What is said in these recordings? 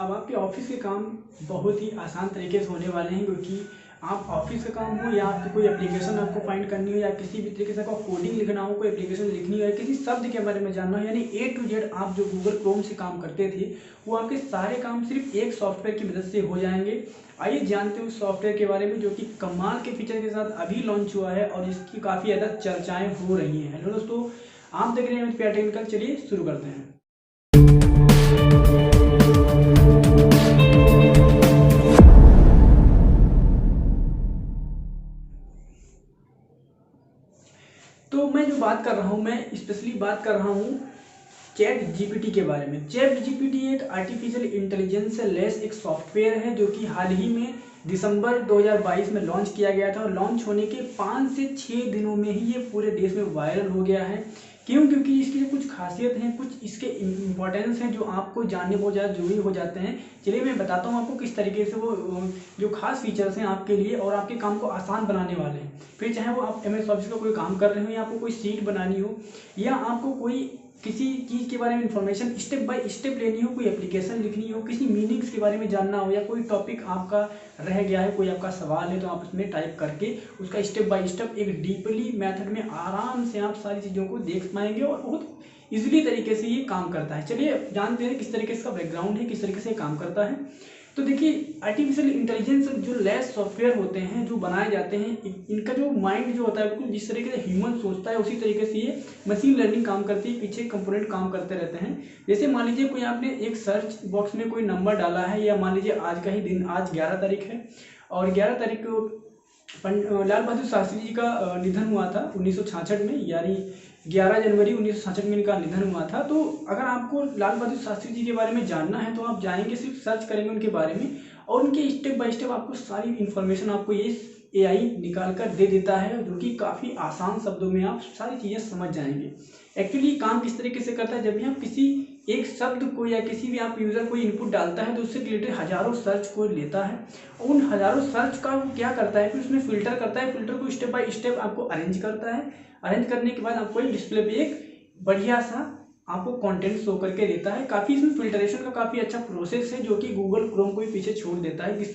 अब आपके ऑफिस के काम बहुत ही आसान तरीके से होने वाले हैं, क्योंकि आप ऑफिस का काम हो या आपको कोई एप्लीकेशन आपको फाइंड करनी हो या किसी भी तरीके से आपको कोडिंग लिखना हो, कोई एप्लीकेशन लिखनी हो या किसी शब्द के बारे में जानना हो, यानी A to Z आप जो गूगल क्रोम से काम करते थे वो आपके सारे काम सिर्फ एक सॉफ्टवेयर की मदद से हो जाएंगे। आइए जानते हैं उस सॉफ्टवेयर के बारे में जो कि कमाल के फीचर के साथ अभी लॉन्च हुआ है और इसकी काफ़ी ज़्यादा चर्चाएँ हो रही हैं। हेलो दोस्तों, आप देख रहे हैं प्यार टेक्निकल। चलिए शुरू करते हैं। तो मैं जो बात कर रहा हूँ, मैं स्पेशली बात कर रहा हूँ चैट जीपीटी के बारे में। चैट जीपीटी एक आर्टिफिशियल इंटेलिजेंस से लेस एक सॉफ्टवेयर है जो कि हाल ही में दिसंबर 2022 में लॉन्च किया गया था और लॉन्च होने के 5 से 6 दिनों में ही ये पूरे देश में वायरल हो गया है। क्यों? क्योंकि इसकी जो कुछ खासियत हैं, कुछ इसके इम्पोर्टेंस हैं जो आपको जानने बहुत ज़्यादा जरूरी हो जाते हैं। चलिए मैं बताता हूँ आपको किस तरीके से वो जो खास फीचर्स हैं आपके लिए और आपके काम को आसान बनाने वाले हैं। फिर चाहे वो आप MS ऑफिस का कोई काम कर रहे हो या आपको कोई सीट बनानी हो या आपको कोई किसी चीज़ के बारे में इंफॉर्मेशन स्टेप बाय स्टेप लेनी हो, कोई एप्लीकेशन लिखनी हो, किसी मीनिंग्स के बारे में जानना हो या कोई टॉपिक आपका रह गया है, कोई आपका सवाल है, तो आप उसमें टाइप करके उसका स्टेप बाय स्टेप एक डीपली मेथड में आराम से आप सारी चीज़ों को देख पाएंगे और बहुत इजीली तरीके से ये काम करता है। चलिए जानते हैं किस तरीके से इसका बैकग्राउंड है, किस तरीके से काम करता है। तो देखिए, आर्टिफिशियल इंटेलिजेंस जो लेस सॉफ्टवेयर होते हैं जो बनाए जाते हैं, इनका जो माइंड जो होता है बिल्कुल जिस तरीके से ह्यूमन सोचता है उसी तरीके से ये मशीन लर्निंग काम करती है, पीछे कंपोनेंट काम करते रहते हैं। जैसे मान लीजिए कोई आपने एक सर्च बॉक्स में कोई नंबर डाला है, या मान लीजिए आज का ही दिन, आज 11 तारीख है और 11 तारीख को लाल बहादुर शास्त्री जी का निधन हुआ था 1966 में, यानी 11 जनवरी 1966 में इनका निधन हुआ था। तो अगर आपको लाल बहादुर शास्त्री जी के बारे में जानना है तो आप जाएंगे, सिर्फ सर्च करेंगे उनके बारे में और उनके स्टेप बाय स्टेप आपको सारी इन्फॉर्मेशन आपको ये AI निकाल कर दे देता है, जो कि काफ़ी आसान शब्दों में आप सारी चीज़ें समझ जाएंगे। एक्चुअली काम किस तरीके से करता है, जब भी आप किसी एक शब्द को या किसी भी आप यूज़र कोई इनपुट डालता है तो उससे रिलेटेड हज़ारों सर्च को लेता है और उन हज़ारों सर्च का वो क्या करता है कि उसमें फिल्टर करता है, फिल्टर को स्टेप बाय स्टेप आपको अरेंज करता है। अरेंज करने के बाद आपको डिस्प्ले पे एक बढ़िया सा आपको कंटेंट शो करके देता है। काफ़ी इसमें फिल्टरेशन का काफ़ी अच्छा प्रोसेस है जो कि गूगल क्रोम को भी पीछे छोड़ देता है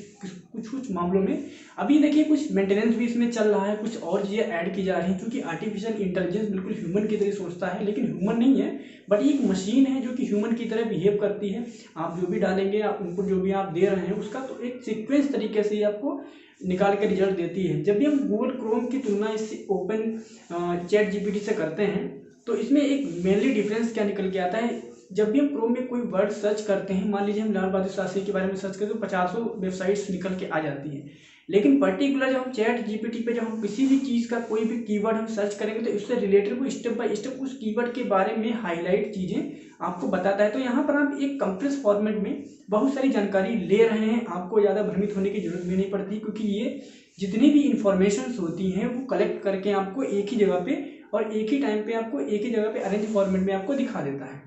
कुछ मामलों में। अभी देखिए कुछ मेंटेनेंस भी इसमें चल रहा है, कुछ और चीज़ें ऐड की जा रही हैं, क्योंकि आर्टिफिशियल इंटेलिजेंस बिल्कुल ह्यूमन की तरह सोचता है, लेकिन ह्यूमन नहीं है, बट एक मशीन है जो कि ह्यूमन की तरह बिहेव करती है। आप जो भी डालेंगे, आप इनपुट जो भी आप दे रहे हैं उसका तो एक सीक्वेंस तरीके से आपको निकाल के रिजल्ट देती है। जब भी हम गूगल क्रोम की तुलना इससे ओपन चैट जीपीटी से करते हैं तो इसमें एक मेनली डिफरेंस क्या निकल के आता है, जब भी हम क्रोम में कोई वर्ड सर्च करते हैं, मान लीजिए हम लाल बहादुर शास्त्री के बारे में सर्च करते हैं तो 50 वेबसाइट्स निकल के आ जाती हैं, लेकिन पर्टिकुलर जब हम चैट जीपीटी पे जब हम किसी भी चीज़ का कोई भी कीवर्ड हम सर्च करेंगे तो उससे रिलेटेड वो स्टेप बाय स्टेप उस कीवर्ड के बारे में हाईलाइट चीज़ें आपको बताता है। तो यहाँ पर आप एक कंप्रेस फॉर्मेट में बहुत सारी जानकारी ले रहे हैं, आपको ज़्यादा भ्रमित होने की जरूरत भी नहीं पड़ती, क्योंकि ये जितनी भी इंफॉर्मेशन होती हैं वो कलेक्ट करके आपको एक ही जगह पे और एक ही टाइम पे आपको एक ही जगह पे अरेंज फॉर्मेट में आपको दिखा देता है।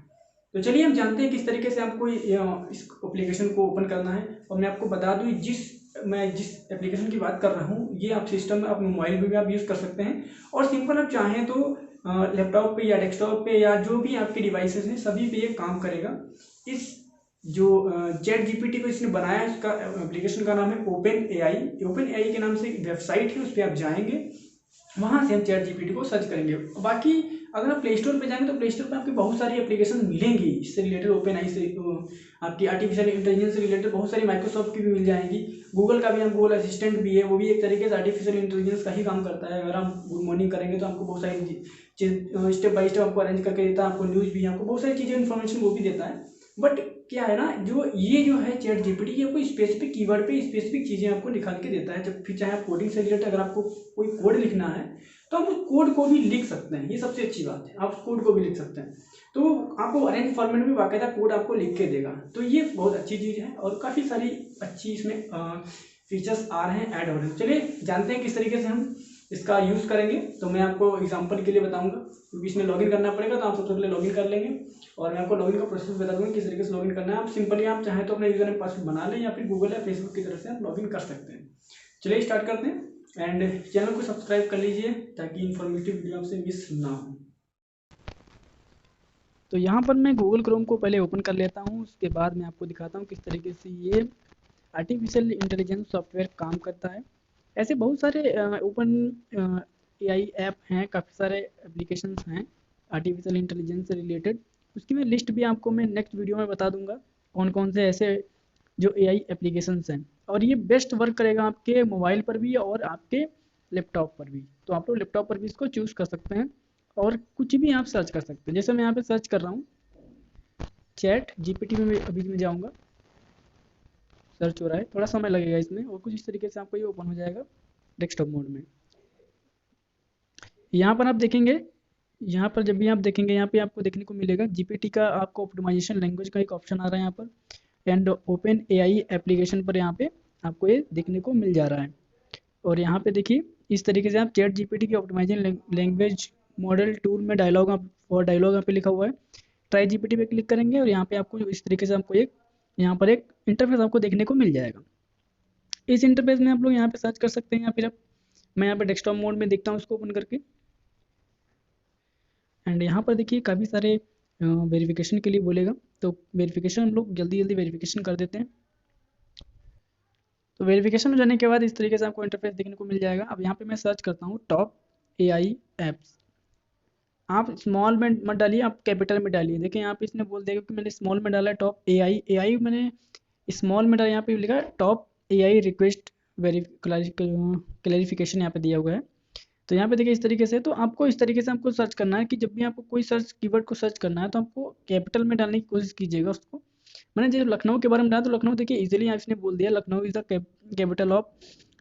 तो चलिए हम जानते हैं किस तरीके से आपको इस एप्लीकेशन को ओपन करना है। और मैं आपको बता दूं, मैं जिस एप्लीकेशन की बात कर रहा हूँ ये आप सिस्टम में, आप मोबाइल में भी आप यूज़ कर सकते हैं और सिंपल आप चाहें तो लैपटॉप पे या डेस्कटॉप पे या जो भी आपके डिवाइसेस हैं सभी पे ये काम करेगा। इस जो चैट जीपीटी को इसने बनाया है उसका एप्लीकेशन का नाम है ओपन AI के नाम से वेबसाइट है, उस पर आप जाएंगे, वहाँ से हम चैट जीपीटी को सर्च करेंगे। बाकी अगर आप प्ले स्टोर पर जाएंगे तो प्ले स्टोर पर आपकी बहुत सारी एप्लीकेशन मिलेंगी इससे रिलेटेड, OpenAI से आपकी आर्टिफिशियल इंटेलिजेंस से रिलेटेड बहुत सारी माइक्रोसॉफ्ट की भी मिल जाएंगी। गूगल का भी, हम गूगल असिस्टेंट भी है, वो भी एक तरीके से आर्टिफिशियल इंटेलिजेंस का ही काम करता है। अगर आप गुड मॉर्निंग करेंगे तो आपको बहुत सारी चीज स्टेप बाय स्टेप आपको अरेंज करके देता है, आपको न्यूज़ भी, आपको बहुत सारी चीज़ें इन्फॉर्मेशन वो भी देता है। बट क्या है ना, जो है चैट जीपीटी, ये आपको स्पेसिफिक कीवर्ड पे स्पेसिफिक चीज़ें आपको निकाल के देता है। जब फिर चाहे आप कोडिंग से रिलेटेड अगर आपको कोई कोड लिखना है तो आप उस कोड को भी लिख सकते हैं, ये सबसे अच्छी बात है, आप उस कोड को भी लिख सकते हैं। तो आपको अरेंज फॉर्मेट में बाकायदा कोड आपको लिख के देगा, तो ये बहुत अच्छी चीज़ है और काफ़ी सारी अच्छी इसमें फीचर्स आ रहे हैं, ऐड हो रहे हैं। चलिए जानते हैं किस तरीके से हम इसका यूज़ करेंगे। तो मैं आपको एग्जांपल के लिए बताऊंगा, क्योंकि इसमें लॉगिन करना पड़ेगा, तो आप सबसे पहले लॉगिन कर लेंगे और मैं आपको लॉगिन का प्रोसेस बता दूंगा किस तरीके से लॉगिन करना है। आप सिंपली आप चाहें तो अपना यूजर नेम पासवर्ड बना लें या फिर गूगल या फेसबुक की तरफ से आप लॉगिन कर सकते हैं। चलिए स्टार्ट करते हैं एंड चैनल को सब्सक्राइब कर लीजिए ताकि इन्फॉर्मेटिव वीडियो आपसे मिस ना हो। तो यहाँ पर मैं गूगल क्रोम को पहले ओपन कर लेता हूँ, उसके बाद मैं आपको दिखाता हूँ किस तरीके से ये आर्टिफिशियल इंटेलिजेंस सॉफ्टवेयर काम करता है। ऐसे बहुत सारे ओपन एआई ऐप हैं, काफ़ी सारे एप्लीकेशंस हैं आर्टिफिशियल इंटेलिजेंस से रिलेटेड। उसकी मैं लिस्ट भी आपको मैं नेक्स्ट वीडियो में बता दूंगा कौन कौन से ऐसे जो एआई एप्लीकेशंस हैं, और ये बेस्ट वर्क करेगा आपके मोबाइल पर भी और आपके लैपटॉप पर भी। तो आप लोग लैपटॉप पर भी इसको चूज़ कर सकते हैं और कुछ भी आप सर्च कर सकते हैं। जैसे मैं यहाँ पे सर्च कर रहा हूँ चैट जीपीटी में, अभी मैं जाऊँगा, सर्च हो रहा है, थोड़ा समय लगेगा इसमें, और कुछ इस तरीके से आपको ये ओपन हो जाएगा डेस्कटॉप मोड में। यहाँ पर आप देखेंगे, यहाँ पर जब भी आप देखेंगे यहाँ पे आपको देखने को मिलेगा जीपीटी का आपको ऑप्टिमाइजेशन लैंग्वेज का एक ऑप्शन आ रहा है यहाँ पर, एंड ओपन एआई एप्लीकेशन पर यहाँ पे आपको ये देखने को मिल जा रहा है। और यहाँ पे देखिए इस तरीके से आप चैट जीपीटी की ऑप्टिमाइजेशन लैंग्वेज मॉडल टूल में डायलॉग और डायलॉग यहाँ पे लिखा हुआ है, ट्राई जीपीटी पे क्लिक करेंगे और यहाँ पे आपको इस तरीके से आपको एक यहाँ पर एक इंटरफेस आपको देखने को मिल जाएगा। इस इंटरफेस में आप लोग यहाँ पे सर्च कर सकते हैं, या फिर मैं यहाँ पे डेस्कटॉप मोड में देखता हूँ उसको ओपन करके। एंड यहाँ पर देखिए काफ़ी सारे वेरिफिकेशन के लिए बोलेगा, तो वेरिफिकेशन हम लोग जल्दी जल्दी वेरिफिकेशन कर देते हैं। तो वेरिफिकेशन हो जाने के बाद इस तरीके से आपको इंटरफेस देखने को मिल जाएगा। अब यहाँ पे मैं सर्च करता हूँ टॉप एआई ऐप्स। आप स्मॉल में मत डालिए, आप कैपिटल में डालिए। देखिए यहाँ पे इसने बोल दिया कि मैंने स्मॉल में डाला है टॉप एआई मैंने स्मॉल में डाला, यहाँ पे लिखा है टॉप एआई रिक्वेस्ट क्लैरिफिकेशन यहाँ पे दिया हुआ है। तो यहाँ पे देखिए इस तरीके से, तो आपको इस तरीके से आपको सर्च करना है कि जब भी आपको कोई सर्च कीवर्ड को सर्च करना है तो आपको कैपिटल में डालने की कोशिश कीजिएगा उसको। मैंने जब लखनऊ के बारे में डाला तो लखनऊ देखिए इजीली इसने बोल दिया Lucknow is the capital of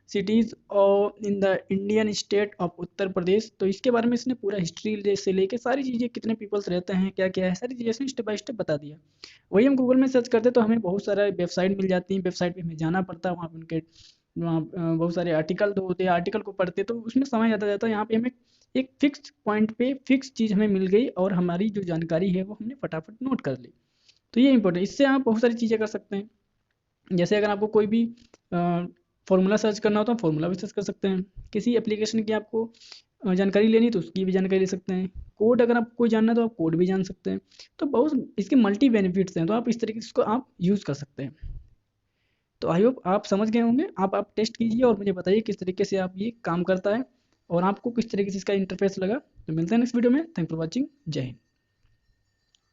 cities और in the Indian state of Uttar Pradesh. तो इसके बारे में इसने पूरा हिस्ट्री से लेके सारी चीज़ें, कितने पीपल्स रहते हैं, क्या क्या है, सारी चीज़ें इसने स्टेप बाय स्टेप बता दिया। वही हम गूगल में सर्च करते तो हमें बहुत सारा वेबसाइट मिल जाती है, वेबसाइट पे हमें जाना पड़ता है, वहाँ पे उनके वहाँ बहुत सारे आर्टिकल तो होते हैं, आर्टिकल को पढ़ते तो उसमें समय ज़्यादा जाता है। यहाँ पे हमें एक फिक्स पॉइंट पे फिक्स चीज़ हमें मिल गई और हमारी जो जानकारी है वो हमने फटाफट नोट कर ली। तो ये इंपॉर्टेंट, इससे आप बहुत सारी चीज़ें कर सकते हैं। जैसे अगर आपको कोई भी फॉर्मूला सर्च करना हो तो आप फॉर्मूला भी सर्च कर सकते हैं। किसी एप्लीकेशन की आपको जानकारी लेनी तो उसकी भी जानकारी ले सकते हैं। कोड अगर आपको कोई जानना है तो आप कोड भी जान सकते हैं। तो बहुत इसके मल्टी बेनिफिट्स हैं, तो आप इस तरीके से इसको आप यूज़ कर सकते हैं। तो आई होप आप समझ गए होंगे। आप टेस्ट कीजिए और मुझे बताइए किस तरीके से आप ये काम करता है और आपको किस तरीके से इसका इंटरफेस लगा। तो मिलते हैं नेक्स्ट वीडियो में। Thank for watching. जय हिंद।